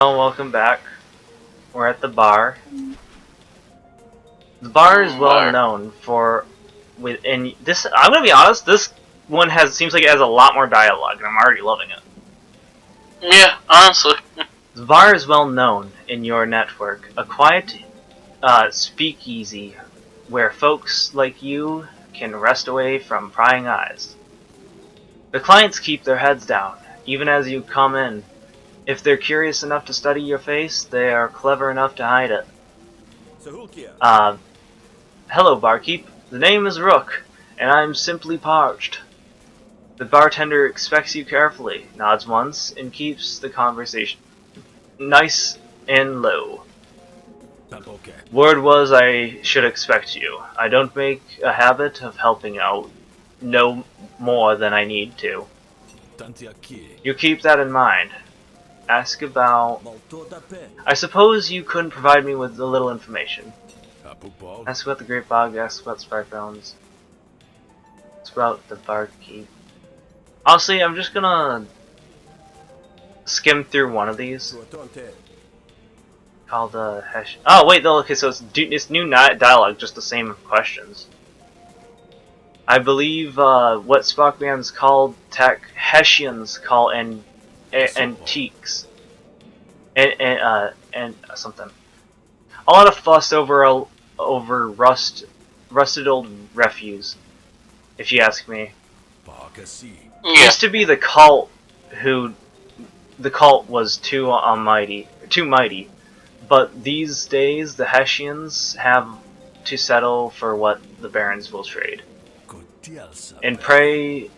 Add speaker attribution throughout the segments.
Speaker 1: Well, welcome back. We're at the bar. The bar is well known for, and this. I'm gonna be honest. This one seems like it has a lot more dialogue, and I'm already loving it.
Speaker 2: Yeah, honestly.
Speaker 1: The bar is well known in your network, a quiet speakeasy where folks like you can rest away from prying eyes. The clients keep their heads down, even as you come in. If they're curious enough to study your face, they are clever enough to hide it. Hello, barkeep. The name is Rook, and I'm simply parched. The bartender expects you carefully, nods once, and keeps the conversation nice and low. Word was I should expect you. I don't make a habit of helping out no more than I need to. You keep that in mind. Ask about... I suppose you couldn't provide me with a little information. Ask about the Great Bog, ask about Spark Bounds. Ask about the barkeep. Honestly, I'm just gonna skim through one of these. Called Hesh. Oh wait, though. Okay, so it's new dialogue, just the same questions. I believe what Spockman's called Hessians call antiques, and something. A lot of fuss over rusted old refuse, if you ask me. It used to be the cult was too mighty, but these days the Hessians have to settle for what the barons will trade, and pray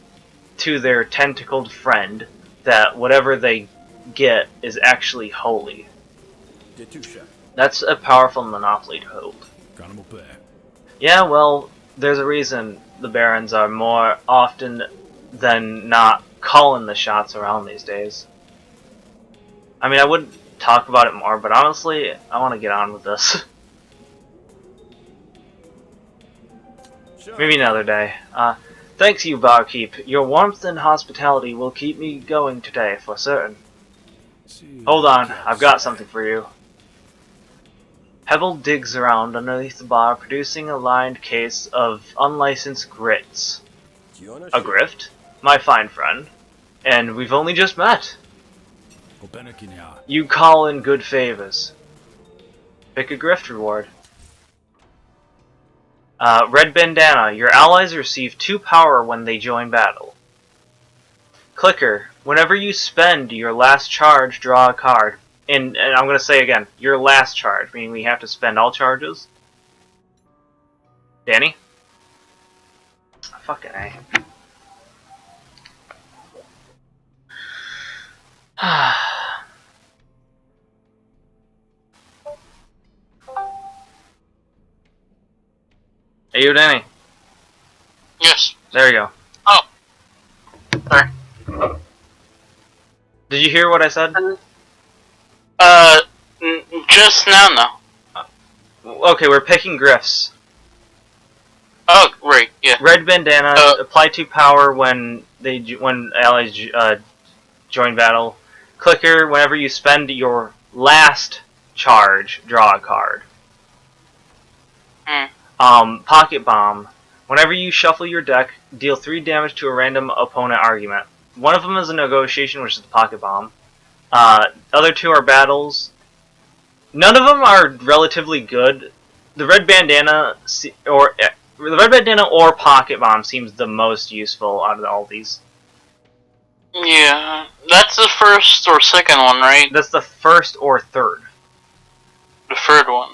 Speaker 1: to their tentacled friend that whatever they get is actually holy. That's a powerful monopoly to hold. Yeah, well, there's a reason the barons are more often than not calling the shots around these days. I mean, I would talk about it more, but honestly, I want to get on with this. Maybe another day. Thanks you, barkeep. Your warmth and hospitality will keep me going today, for certain. Hold on, I've got something for you. Hebel digs around underneath the bar, producing a lined case of unlicensed grits. A grift? My fine friend. And we've only just met. You call in good favors. Pick a grift reward. Red Bandana. Your allies receive 2 power when they join battle. Clicker. Whenever you spend your last charge, draw a card. And I'm going to say again, your last charge, meaning we have to spend all charges. Danny? Fucking A. Hey, you, Danny.
Speaker 2: Yes.
Speaker 1: There you go.
Speaker 2: Oh. Sorry.
Speaker 1: Did you hear what I said?
Speaker 2: Just now, no.
Speaker 1: Okay, we're picking grifts.
Speaker 2: Oh, right, yeah.
Speaker 1: Red Bandana, apply 2 power when allies join battle. Clicker, whenever you spend your last charge, draw a card. Pocket Bomb, whenever you shuffle your deck, deal 3 damage to a random opponent argument. One of them is a negotiation, which is the Pocket Bomb. Other 2 are battles. None of them are relatively good. The Red Bandana or Pocket Bomb seems the most useful out of all these.
Speaker 2: Yeah, that's the first or second one, right?
Speaker 1: That's the first or third.
Speaker 2: The third one.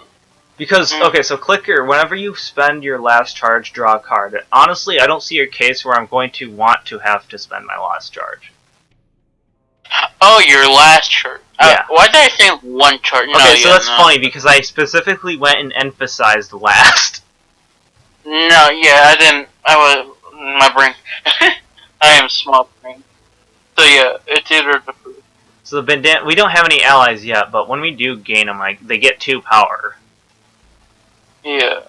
Speaker 1: Because, okay, so Clicker, whenever you spend your last charge, draw a card. Honestly, I don't see a case where I'm going to want to have to spend my last charge.
Speaker 2: Oh, your last charge.
Speaker 1: Yeah.
Speaker 2: Why did I think one charge? No,
Speaker 1: okay, so that's funny, because I specifically went and emphasized last.
Speaker 2: No, yeah, I didn't. My brain. I am small brain. So yeah, it's either the first.
Speaker 1: So the bandana, we don't have any allies yet, but when we do gain them, like, they get 2 power.
Speaker 2: Yeah.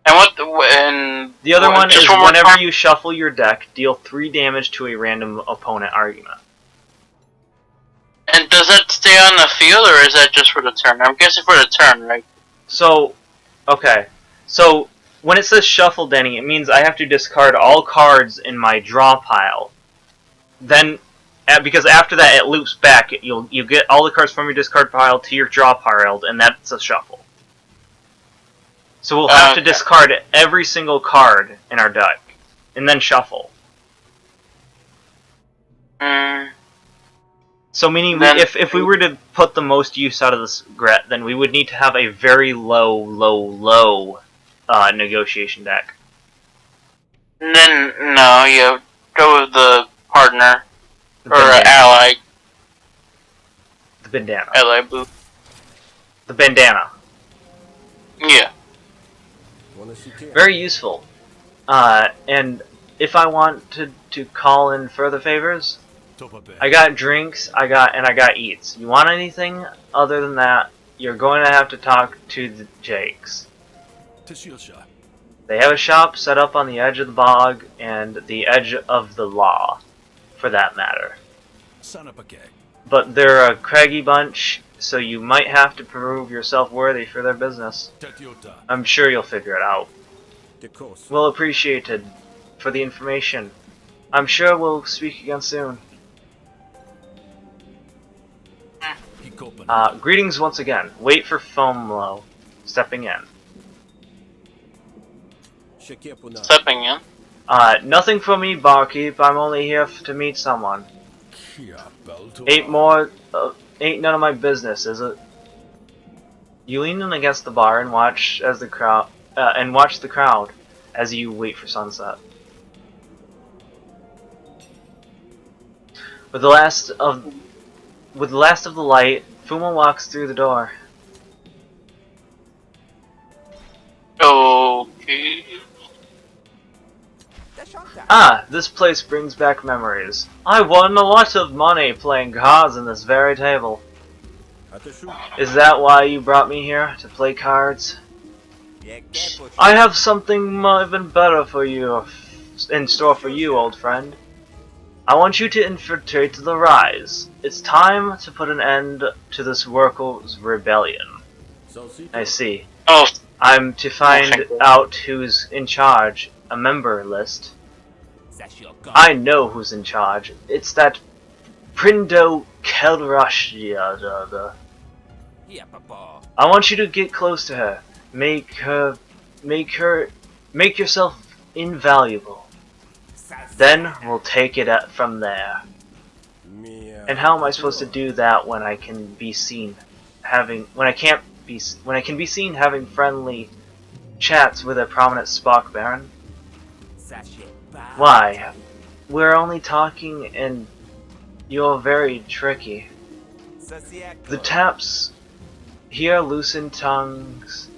Speaker 2: And
Speaker 1: the other one is whenever you shuffle your deck, deal 3 damage to a random opponent argument.
Speaker 2: they on the field, or is that just for the turn? I'm guessing for the turn, right?
Speaker 1: So, okay. So, when it says shuffle, Denny, it means I have to discard all cards in my draw pile. Then, because after that it loops back, you get all the cards from your discard pile to your draw pile, and that's a shuffle. So we'll have to discard every single card in our deck, and then shuffle. So meaning, if we were to put the most use out of this Gret, then we would need to have a very low negotiation deck.
Speaker 2: Then, no, you go with the partner.
Speaker 1: The
Speaker 2: or ally.
Speaker 1: The bandana.
Speaker 2: Ally boo.
Speaker 1: The bandana.
Speaker 2: Yeah.
Speaker 1: Very useful. And if I want to call in further favors, I got drinks, I got eats. You want anything other than that, you're going to have to talk to the Jakes. They have a shop set up on the edge of the bog and the edge of the law, for that matter. But they're a craggy bunch, so you might have to prove yourself worthy for their business. I'm sure you'll figure it out. Well appreciated for the information. I'm sure we'll speak again soon. Greetings once again. Wait for Fomlo. Stepping in.
Speaker 2: Stepping in?
Speaker 1: Nothing for me, barkeep. I'm only here to meet someone. Ain't none of my business, is it? You lean in against the bar and watch as the crowd as you wait for sunset. With the last of the light, Fuma walks through the door.
Speaker 2: Okay.
Speaker 1: Ah, this place brings back memories. I won a lot of money playing cards in this very table. Is that why you brought me here, to play cards? I have something even better for you, in store for you, old friend. I want you to infiltrate the Rise. It's time to put an end to this workers' rebellion. I see.
Speaker 2: Oh.
Speaker 1: I'm to find out who's in charge. A member list. I know who's in charge. It's that Prindo Kelrashia. I want you to get close to her. Make yourself invaluable. Then we'll take it from there. And how am I supposed to do that when I can be seen having friendly chats with a prominent Spock Baron? Why? We're only talking and you're very tricky. The taps here loosen tongues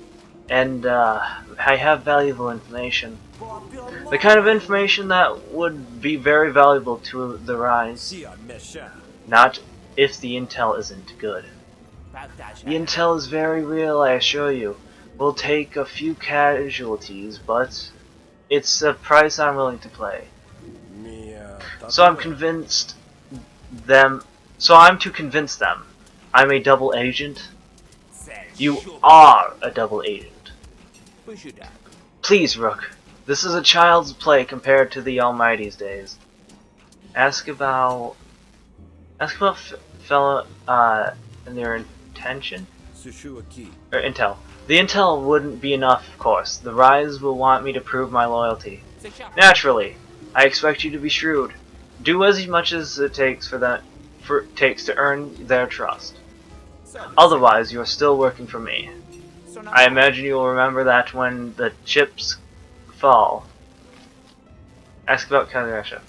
Speaker 1: and I have valuable information. The kind of information that would be very valuable to the Rise. Not if the intel isn't good. The intel is very real, I assure you. We'll take a few casualties, but it's a price I'm willing to pay. So I'm to convince them I'm a double agent. You are a double agent. Please, Rook. This is a child's play compared to the Almighty's days. Ask about fella and their intention or intel. The intel wouldn't be enough, of course. The Rise will want me to prove my loyalty. Naturally, I expect you to be shrewd. Do as much as it takes takes to earn their trust. Otherwise, you're still working for me. I imagine you will remember that when the chips fall. Ask about Kalyasha.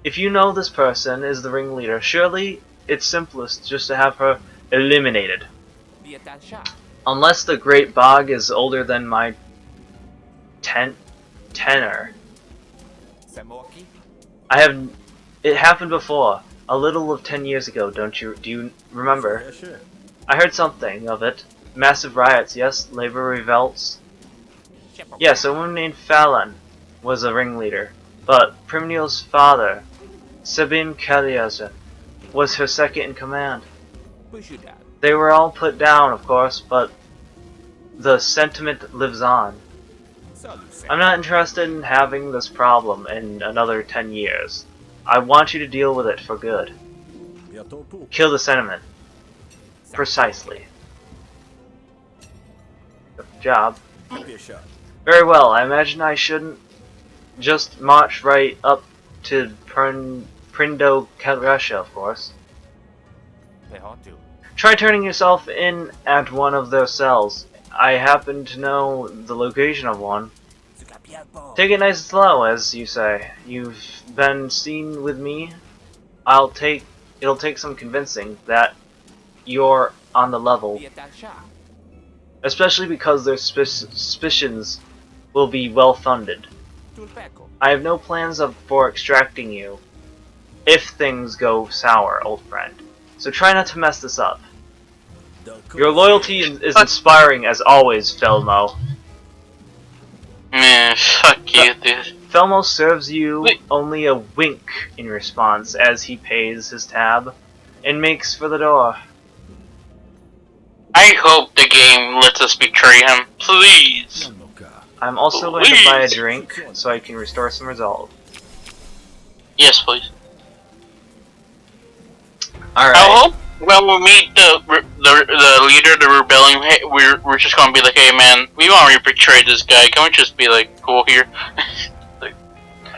Speaker 1: If you know this person is the ringleader, surely it's simplest just to have her eliminated. Unless the Great Bog is older than my tenor. It happened before, a little of 10 years ago, do you remember?
Speaker 3: Yeah, sure.
Speaker 1: I heard something of it. Massive riots, yes? Labor revolts? Yes, a woman named Fallon was a ringleader, but Primneal's father, Sabine Kaliaza, was her second in command. They were all put down, of course, but the sentiment lives on. I'm not interested in having this problem in another 10 years. I want you to deal with it for good. Kill the sentiment. Precisely. Good job. Very well, I imagine I shouldn't just march right up to Prindo Russia, of course. Try turning yourself in at one of their cells. I happen to know the location of one. Take it nice and slow, as you say. You've been seen with me. It'll take some convincing that you're on the level. Especially because their suspicions will be well funded. I have no plans for extracting you if things go sour, old friend. So try not to mess this up. Your loyalty is inspiring as always, Felmo.
Speaker 2: Man, fuck you, dude.
Speaker 1: Felmo serves you only a wink in response as he pays his tab and makes for the door.
Speaker 2: I hope the game lets us betray him. Please.
Speaker 1: I'm also going to buy a drink so I can restore some resolve.
Speaker 2: Yes, please.
Speaker 1: Alright.
Speaker 2: I hope when we meet the leader of the rebellion, hey, we're just gonna be like, hey man, we want to betray this guy. Can we just be like cool here?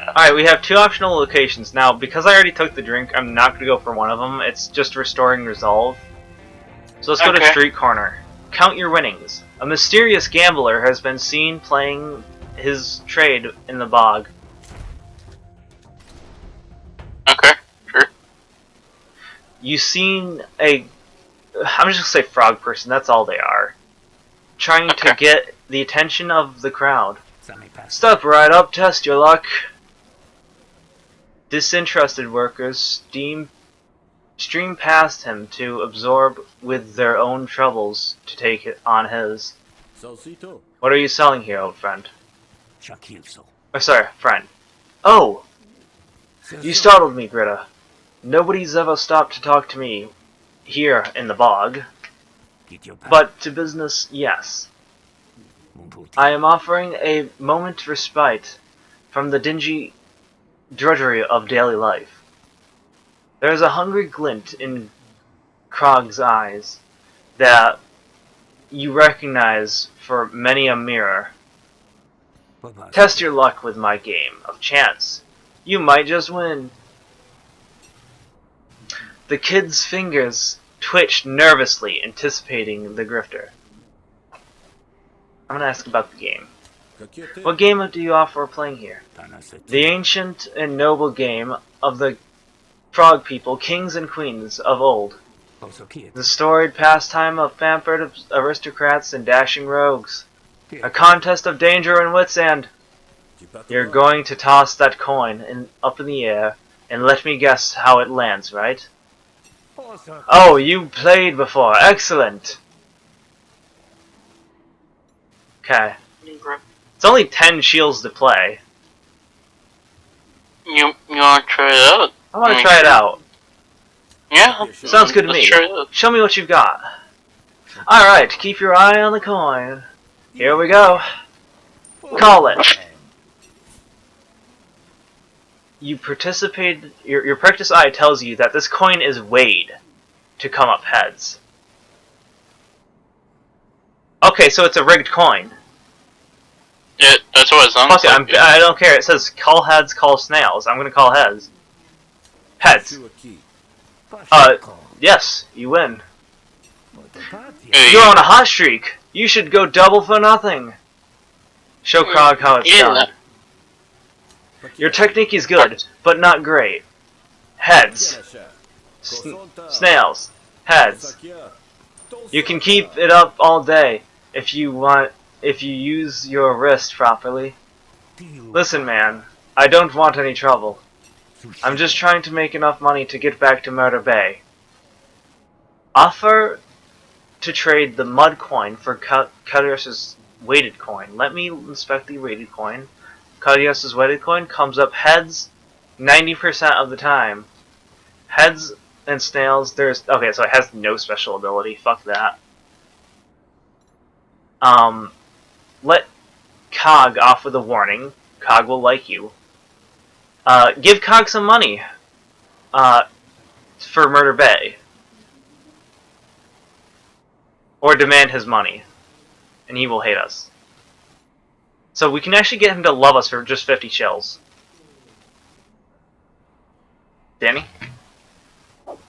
Speaker 1: Alright, we have 2 optional locations. Now, because I already took the drink, I'm not going to go for one of them. It's just restoring resolve. So let's go to Street Corner. Count your winnings. A mysterious gambler has been seen playing his trade in the bog.
Speaker 2: Okay, sure.
Speaker 1: You've seen I'm just going to say frog person, that's all they are. Trying to get the attention of the crowd. Step right up, test your luck. Disinterested workers stream past him to absorb with their own troubles to take it on his. What are you selling here, old friend? Oh, sorry, friend. Oh! You startled me, Greta. Nobody's ever stopped to talk to me here in the bog. But to business, yes. I am offering a moment's respite from the dingy drudgery of daily life. There is a hungry glint in Krog's eyes that you recognize for many a mirror. Test your luck with my game of chance. You might just win. The kid's fingers twitched nervously, anticipating the grifter. I'm gonna ask about the game. What game do you offer playing here? The ancient and noble game of the frog people, kings and queens of old. The storied pastime of pampered aristocrats and dashing rogues. A contest of danger and wits, and you're going to toss that coin up in the air and let me guess how it lands, right? Oh, you played before. Excellent. Okay. It's only 10 shields to play.
Speaker 2: You want to try it out?
Speaker 1: I want to try it out.
Speaker 2: Yeah.
Speaker 1: Sounds good to me. Show me what you've got. Alright, keep your eye on the coin. Here we go. Call it. You participated. Your practice eye tells you that this coin is weighed to come up heads. Okay, so it's a rigged coin.
Speaker 2: Yeah, that's what it sounds like.
Speaker 1: I don't care. It says call heads, call snails. I'm gonna call heads. Heads. Yes, you win. You're on a hot streak. You should go double for nothing. Show Krog how it's done. Your technique is good, but not great. Heads. Snails. Heads. You can keep it up all day if you want, if you use your wrist properly. Listen, man, I don't want any trouble. I'm just trying to make enough money to get back to Murder Bay. Offer to trade the mud coin for Carius' weighted coin. Let me inspect the weighted coin. Carius' weighted coin comes up heads 90% of the time. Heads and snails. There's okay, so it has no special ability. Fuck that. Let Cog off with a warning. Cog will like you. Give Cog some money. For Murder Bay. Or demand his money. And he will hate us. So we can actually get him to love us for just 50 shells. Danny?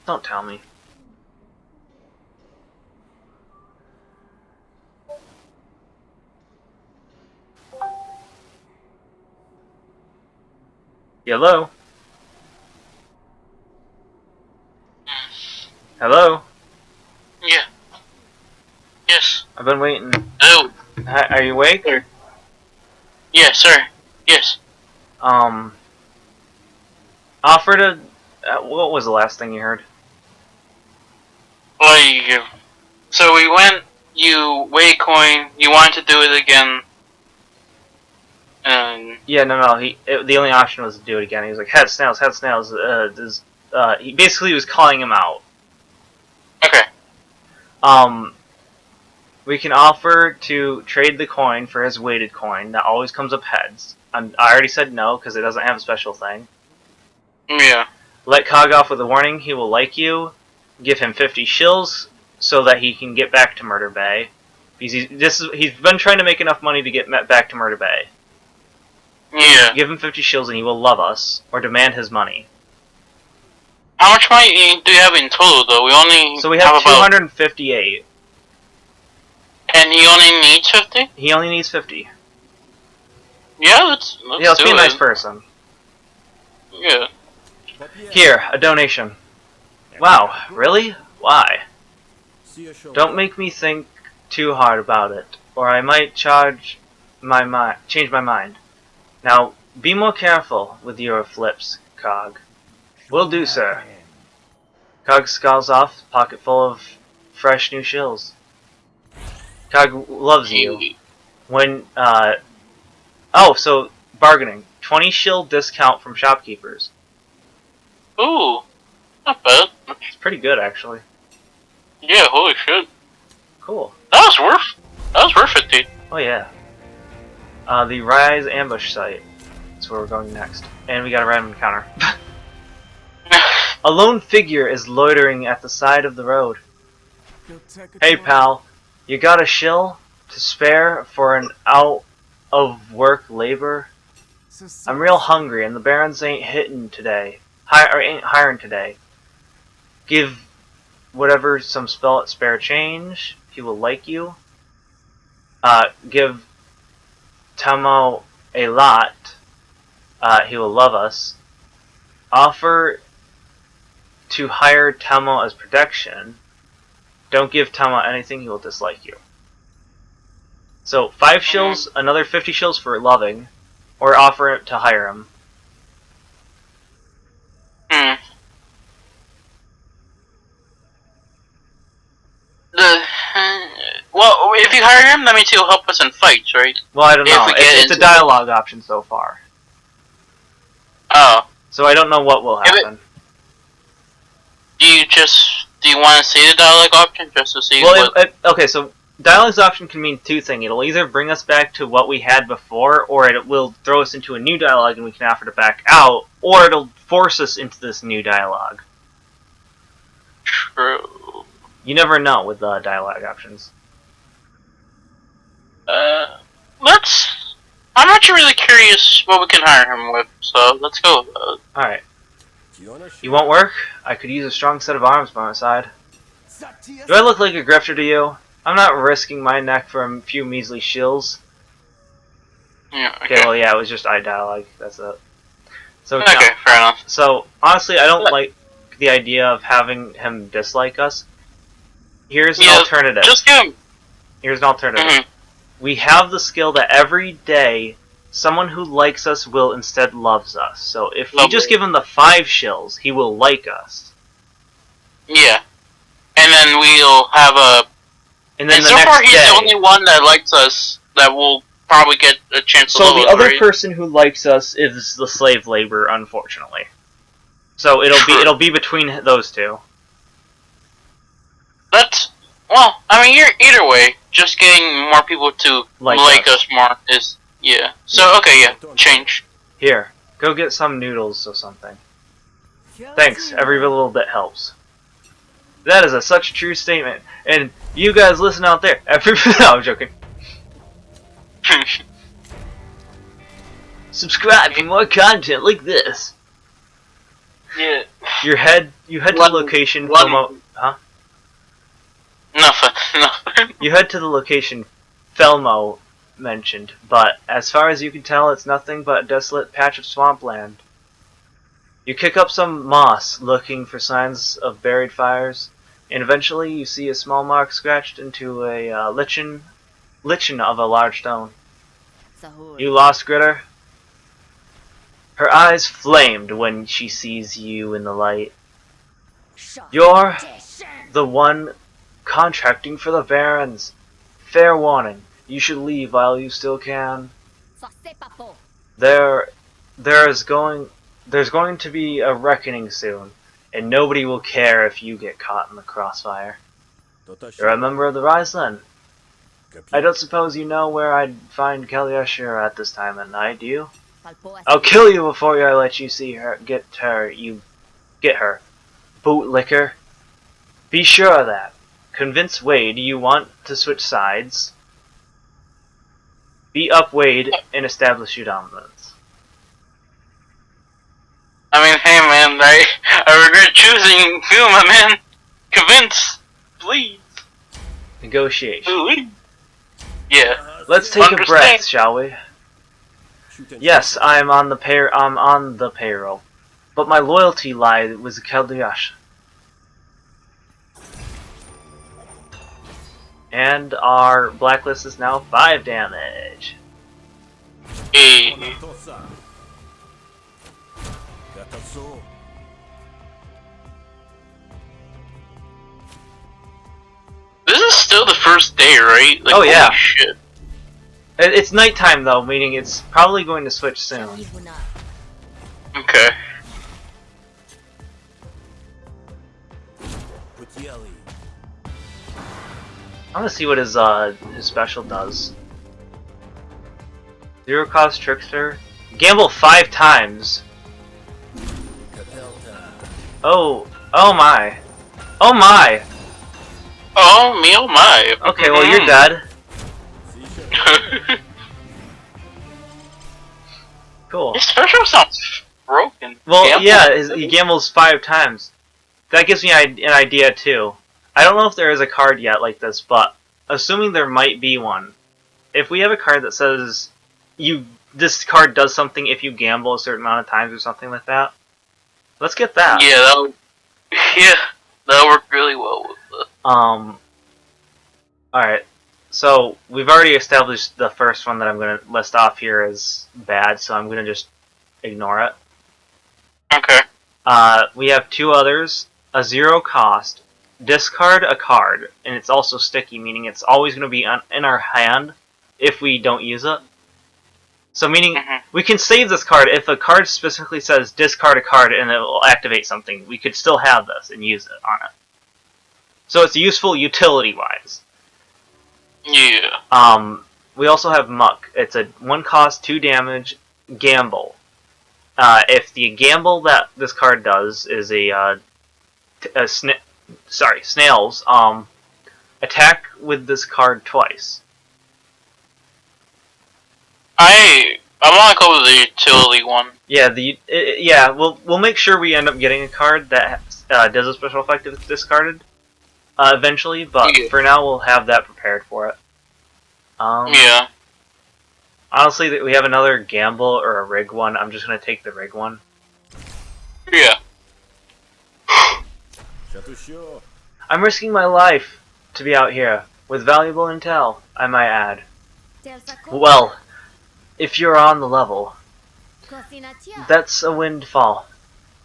Speaker 1: Don't tell me. Hello? Hello?
Speaker 2: Yeah. Yes.
Speaker 1: I've been waiting.
Speaker 2: Oh.
Speaker 1: Hi, are you awake?
Speaker 2: Sir. Yeah, sir. Yes.
Speaker 1: Offer to... what was the last thing you heard?
Speaker 2: Like, so we went, you weighed coin, you wanted to do it again, and...
Speaker 1: Yeah, no, the only option was to do it again. He was like, head snails, he basically was calling him out.
Speaker 2: Okay.
Speaker 1: We can offer to trade the coin for his weighted coin. That always comes up heads. I already said no, because it doesn't have a special thing.
Speaker 2: Yeah.
Speaker 1: Let Cog off with a warning, he will like you. Give him 50 shills, so that he can get back to Murder Bay. Because he's been trying to make enough money to get back to Murder Bay.
Speaker 2: Yeah.
Speaker 1: Give him 50 shills and he will love us, or demand his money.
Speaker 2: How much money do you have in total, though? We only
Speaker 1: So we have 258.
Speaker 2: And he only needs 50?
Speaker 1: He only needs 50.
Speaker 2: Yeah, let's
Speaker 1: be a nice person.
Speaker 2: Yeah.
Speaker 1: Here, a donation. Wow, really? Why? Don't make me think too hard about it, or I might change my mind. Now, be more careful with your flips, Cog. Will do, sir. Cog scowls off, pocket full of fresh new shills. Cog loves you. When, oh, so, bargaining. 20 shill discount from shopkeepers.
Speaker 2: Ooh, not bad.
Speaker 1: It's pretty good, actually.
Speaker 2: Yeah, holy shit.
Speaker 1: Cool.
Speaker 2: That was worth it, dude.
Speaker 1: Oh, yeah. The Rise ambush site. That's where we're going next. And we got a random encounter. A lone figure is loitering at the side of the road. Hey, pal. You got a shill to spare for an out-of-work labor? I'm real hungry, and the Barons ain't hitting today. Ain't hiring today. Give whatever some spare change. He will like you. Give Tamo a lot. He will love us. Offer to hire Tamo as protection. Don't give Tama anything, he will dislike you. So, 5 shills, another 50 shills for loving, or offer to hire him.
Speaker 2: Well, if you hire him, that means he'll help us in fights, right?
Speaker 1: Well, I don't know. It's a dialogue option so far.
Speaker 2: Oh.
Speaker 1: So I don't know what will happen.
Speaker 2: Do you want to see the dialogue option just to see
Speaker 1: okay, so dialogue's option can mean two things. It'll either bring us back to what we had before, or it will throw us into a new dialogue and we can offer to back out, or it'll force us into this new dialogue.
Speaker 2: True.
Speaker 1: You never know with the dialogue options.
Speaker 2: I'm actually really curious what we can hire him with, so let's go.
Speaker 1: Alright. You won't work? I could use a strong set of arms by my side. Do I look like a grifter to you? I'm not risking my neck for a few measly shills.
Speaker 2: Yeah,
Speaker 1: okay, well, yeah, it was just dialogue. That's it. So,
Speaker 2: okay, fair enough.
Speaker 1: So, honestly, I don't like the idea of having him dislike us. Here's an alternative.
Speaker 2: Just give him.
Speaker 1: Here's an alternative. We have the skill that every day someone who likes us will instead loves us. So if we just give him the 5 shills, he will like us.
Speaker 2: Yeah. And then we'll have a...
Speaker 1: And then
Speaker 2: so far he's the only one that likes us that will probably get a chance to love us.
Speaker 1: So the other person who likes us is the slave labor, unfortunately. So it'll be between those two.
Speaker 2: Well, I mean, either way, just getting more people to like us more is, yeah. So, okay, yeah, change.
Speaker 1: Here, go get some noodles or something. Thanks, every little bit helps. That is such a true statement. And you guys listen out there. No, I'm joking. Subscribe for more content like this.
Speaker 2: Yeah.
Speaker 1: You head to the location huh?
Speaker 2: Nothing. Nothing.
Speaker 1: You head to the location Felmo mentioned, but as far as you can tell, it's nothing but a desolate patch of swampland. You kick up some moss, looking for signs of buried fires, and eventually you see a small mark scratched into a lichen of a large stone. You lost Gritter? Her eyes flamed when she sees you in the light. You're the one contracting for the Barons. Fair warning, you should leave while you still can. There's going to be a reckoning soon, and nobody will care if you get caught in the crossfire. You're a member of the Rise then? I don't suppose you know where I'd find Kaliashir at this time of night, do you? I'll kill you before I let you see her. Get her. Bootlicker. Be sure of that. Convince Wade you want to switch sides. Beat up Wade and establish your dominance.
Speaker 2: I mean, hey man, I regret choosing you, my man. Convince, please.
Speaker 1: Negotiation.
Speaker 2: Please. Yeah.
Speaker 1: Let's take a breath, shall we? Yes, I'm on the payroll, but my loyalty lies with Keldiash. And our blacklist is now 5 damage.
Speaker 2: Hey. This is still the first day, right? Like,
Speaker 1: oh yeah.
Speaker 2: Holy shit.
Speaker 1: It's nighttime though, meaning it's probably going to switch soon.
Speaker 2: Okay.
Speaker 1: I want to see what his special does. Zero cost trickster. Gamble 5 times. Oh my. Oh my.
Speaker 2: Oh me, oh my.
Speaker 1: Okay, well you're dead. Cool.
Speaker 2: His special sounds broken.
Speaker 1: Well, yeah, he gambles 5 times. That gives me an idea too. I don't know if there is a card yet like this, but assuming there might be one, if we have a card that says this card does something if you gamble a certain amount of times or something like that, let's get that.
Speaker 2: Yeah, that'll work really well with this.
Speaker 1: Alright. So, we've already established the first one that I'm going to list off here as bad, so I'm going to just ignore it.
Speaker 2: Okay.
Speaker 1: We have 2 others. A 0 cost. Discard a card, and it's also sticky, meaning it's always going to be in our hand if we don't use it. So meaning, we can save this card. If a card specifically says discard a card and it will activate something, we could still have this and use it on it. So it's useful utility-wise.
Speaker 2: Yeah.
Speaker 1: We also have Muck. It's a 1 cost, 2 damage, gamble. If the gamble that this card does is snails, attack with this card twice.
Speaker 2: I want to go with the utility one.
Speaker 1: Yeah, we'll make sure we end up getting a card that does a special effect if it's discarded eventually, but for now we'll have that prepared for it.
Speaker 2: Yeah.
Speaker 1: Honestly, we have another gamble or a rig one. I'm just gonna take the rig one.
Speaker 2: Yeah.
Speaker 1: I'm risking my life to be out here with valuable intel, I might add. Well, if you're on the level, that's a windfall.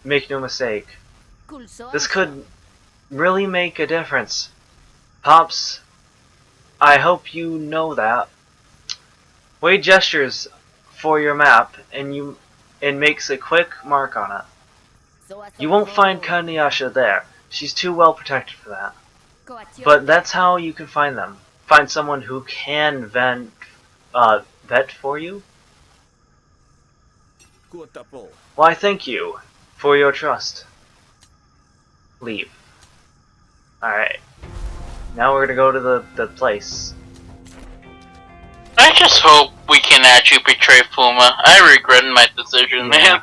Speaker 1: Make no mistake. This could really make a difference. Pops, I hope you know that. Wade gestures for your map and makes a quick mark on it. You won't find Kanyasha there. She's too well protected for that. But that's how you can find them. Find someone who can vet for you. Why, thank you for your trust. Leave. Alright. Now we're gonna go to the place.
Speaker 2: I just hope we can actually betray Fuma. I regret my decision, man.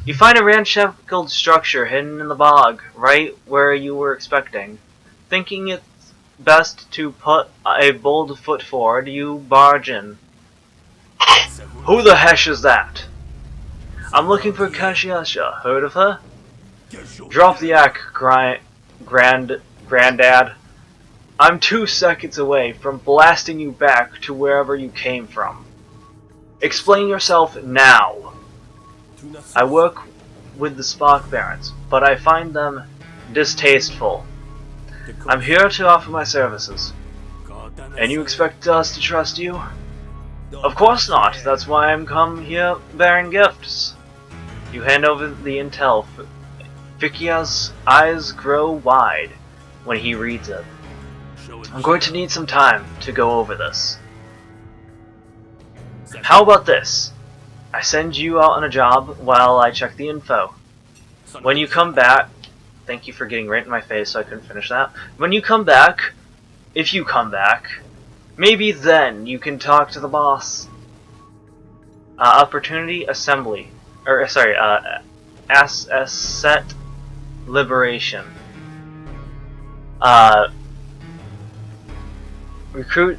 Speaker 1: You find a ramshackle structure hidden in the bog, right where you were expecting. Thinking it's best to put a bold foot forward, you barge in. Who the hesh is that? I'm looking for Kashiasha. Heard of her? Drop the act, Granddad. I'm 2 seconds away from blasting you back to wherever you came from. Explain yourself now. I work with the Spock Barons, but I find them distasteful. I'm here to offer my services. And you expect us to trust you? Of course not. That's why I'm come here bearing gifts. You hand over the intel. Fikia's eyes grow wide when he reads it. I'm going to need some time to go over this. How about this? I send you out on a job while I check the info. When you come back... Thank you for getting right in my face so I couldn't finish that. When you come back, if you come back, maybe then you can talk to the boss. Opportunity Assembly. Asset Liberation. Recruit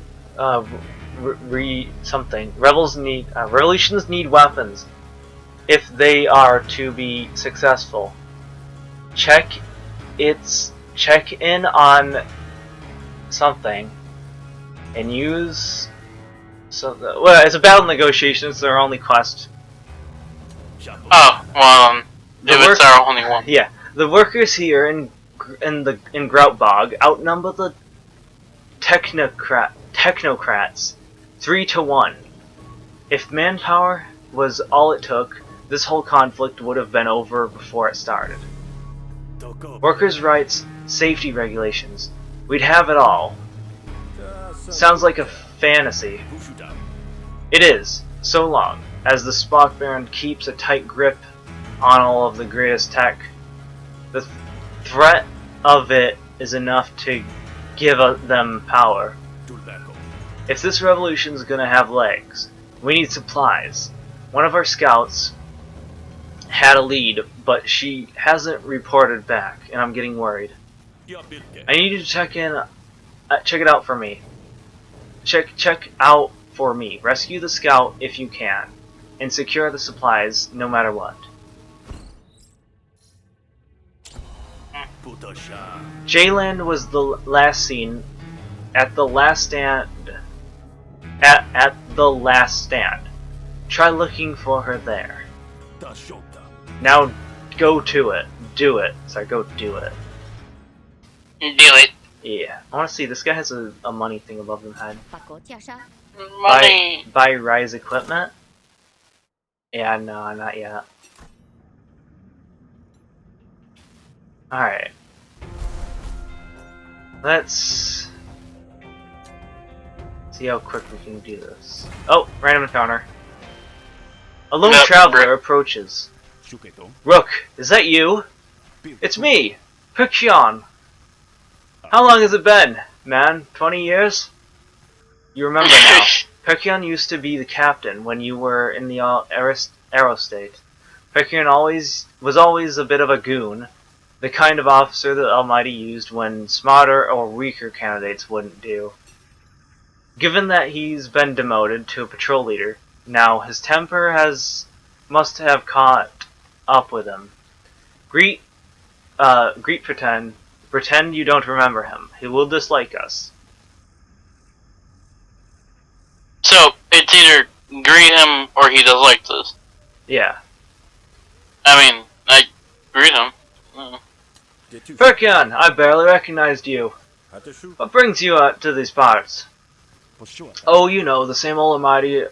Speaker 1: something. Revolutions need weapons if they are to be successful. Check in on something and use well, it's a battle negotiation, it's their only quest.
Speaker 2: Oh, well, it's our only one.
Speaker 1: Yeah. The workers here in Groutbog outnumber the technocrats 3-1. If manpower was all it took, this whole conflict would have been over before it started. Workers' rights, safety regulations, we'd have it all. Sounds like a fantasy. It is, so long as the Spock Baron keeps a tight grip on all of the greatest tech. The threat of it is enough to give them power. If this revolution's gonna have legs, we need supplies. One of our scouts had a lead, but she hasn't reported back, and I'm getting worried. I need you to check it out for me. Check out for me. Rescue the scout if you can, and secure the supplies no matter what. Jayland was the last seen at the last stand. At the last stand. Try looking for her there. Now go to it. Do it. Sorry, go do it.
Speaker 2: Do it.
Speaker 1: Yeah. I want to see. This guy has a money thing above his head.
Speaker 2: Money.
Speaker 1: Buy Rise equipment? Yeah, no, not yet. Alright. Let's see how quick we can do this. Oh, random encounter. A lone traveler approaches. Rook, is that you? It's me, Pixion. How long has it been, man? 20 years? You remember now. Pixion used to be the captain when you were in the aerostate. Pixion was always a bit of a goon, the kind of officer that Almighty used when smarter or weaker candidates wouldn't do. Given that he's been demoted to a patrol leader, now his temper must have caught up with him. Greet pretend you don't remember him. He will dislike us.
Speaker 2: So, it's either greet him or he dislikes us.
Speaker 1: Yeah.
Speaker 2: I mean, I greet him.
Speaker 1: Perkion, I barely recognized you. What brings you out to these parts? Oh, you know, the same old almighty,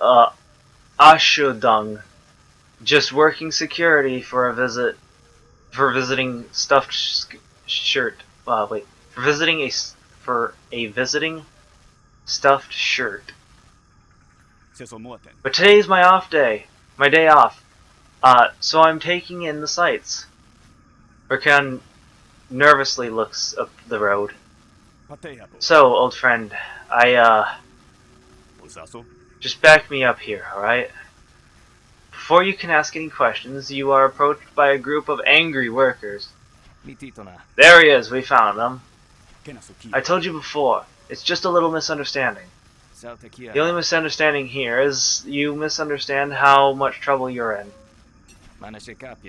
Speaker 1: Ashudung. Just working security for visiting stuffed shirt. for a visiting stuffed shirt. But today's my off day. My day off. So I'm taking in the sights. Rakan nervously looks up the road. So, old friend, just back me up here, alright? Before you can ask any questions, you are approached by a group of angry workers. There he is, we found him. I told you before, it's just a little misunderstanding. The only misunderstanding here is you misunderstand how much trouble you're in.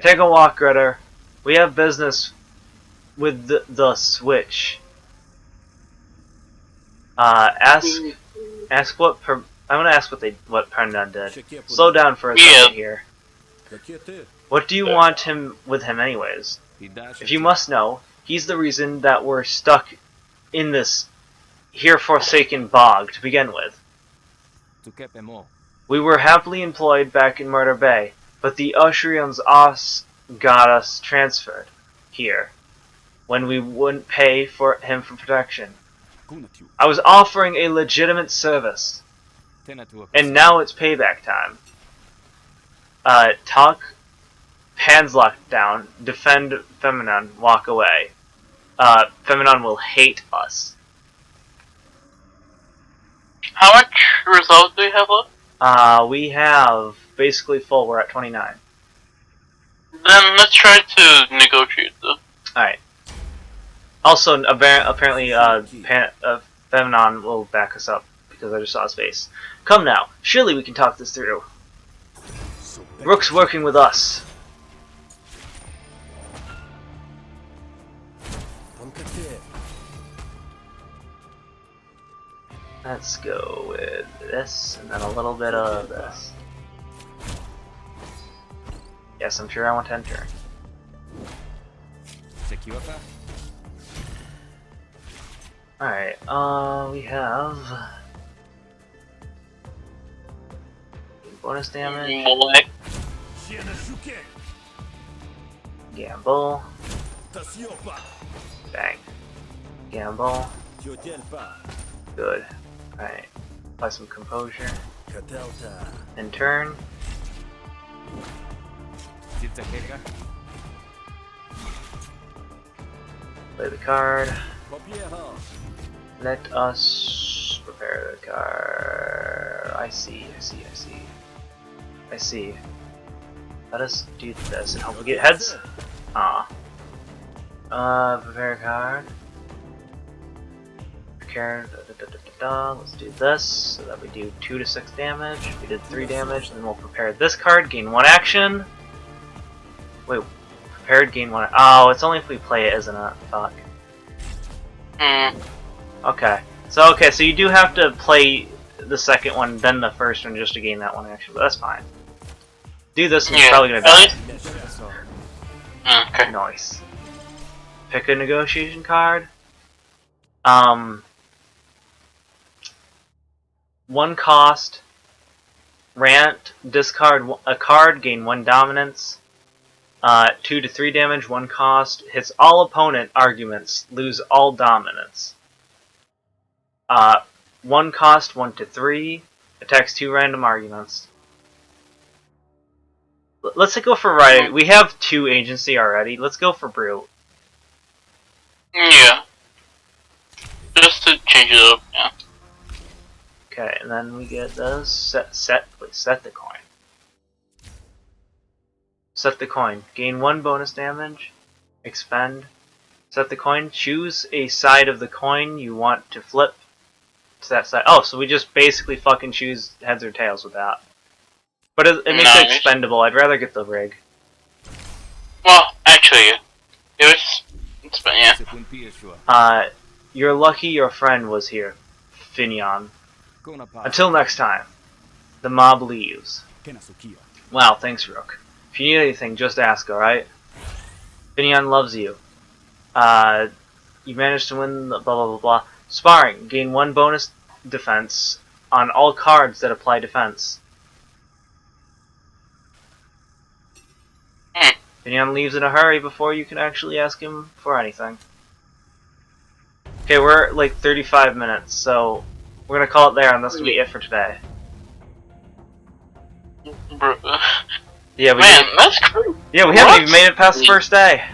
Speaker 1: Take a walk, Gritter. We have business with the switch. Ask what I'm gonna ask what Pernan did. Slow down for a second here. What do you want him with him anyways? If you must know, he's the reason that we're stuck in this here forsaken bog to begin with. We were happily employed back in Murder Bay, but the Ushrians got us transferred here when we wouldn't pay for him for protection. I was offering a legitimate service, and now it's payback time. Talk, hands locked down, defend Feminon, walk away. Feminon will hate us.
Speaker 2: How much resolve do we have left?
Speaker 1: We have basically full, we're at 29.
Speaker 2: Then let's try to negotiate though.
Speaker 1: Alright. Also, apparently, Feminon will back us up, because I just saw his face. Come now, surely we can talk this through. Rook's working with us. Let's go with this, and then a little bit of this. Yes, I'm sure I want to enter. Alright, we have bonus damage,
Speaker 2: What?
Speaker 1: gamble, bang, gamble, good. Alright, apply some composure, and turn. Play the card. Let us prepare the card. I see. Let us do this and hope we get heads. Prepare a card. Let's do this so that we do 2 to 6 damage. We did 3 damage, then we'll prepare this card, gain 1 action. Wait, prepared, gain 1. Oh, it's only if we play it, isn't it? Fuck. Okay. So you do have to play the second one, then the first one, just to gain that 1 action, but that's fine. Do this and you're probably gonna die.
Speaker 2: Okay.
Speaker 1: Nice. Pick a negotiation card. 1 cost. Rant. Discard a card. Gain 1 dominance. 2 to 3 damage. 1 cost. Hits all opponent arguments. Lose all dominance. 1 cost. 1 to 3. Attacks 2 random arguments. Let's go for right. We have 2 agency already. Let's go for brute.
Speaker 2: Yeah. Just to change it up, yeah.
Speaker 1: Okay, and then we get this. Set the coin. Set the coin. Gain 1 bonus damage. Expend. Set the coin. Choose a side of the coin you want to flip to that side. Oh, so we just basically fucking choose heads or tails with that. But it makes it expendable. I'd rather get the rig.
Speaker 2: Well, actually, it's been, yeah.
Speaker 1: You're lucky your friend was here, Finion. Until next time, the mob leaves. Wow, thanks, Rook. If you need anything, just ask, alright? Finion loves you. You managed to win the blah blah blah blah. Sparring. Gain 1 bonus defense on all cards that apply defense. Finion leaves in a hurry before you can actually ask him for anything. Okay, we're at like 35 minutes, so we're gonna call it there, and that's gonna be it for today.
Speaker 2: Bro.
Speaker 1: Yeah,
Speaker 2: Man, that's crazy.
Speaker 1: yeah, we haven't even made it past the first day.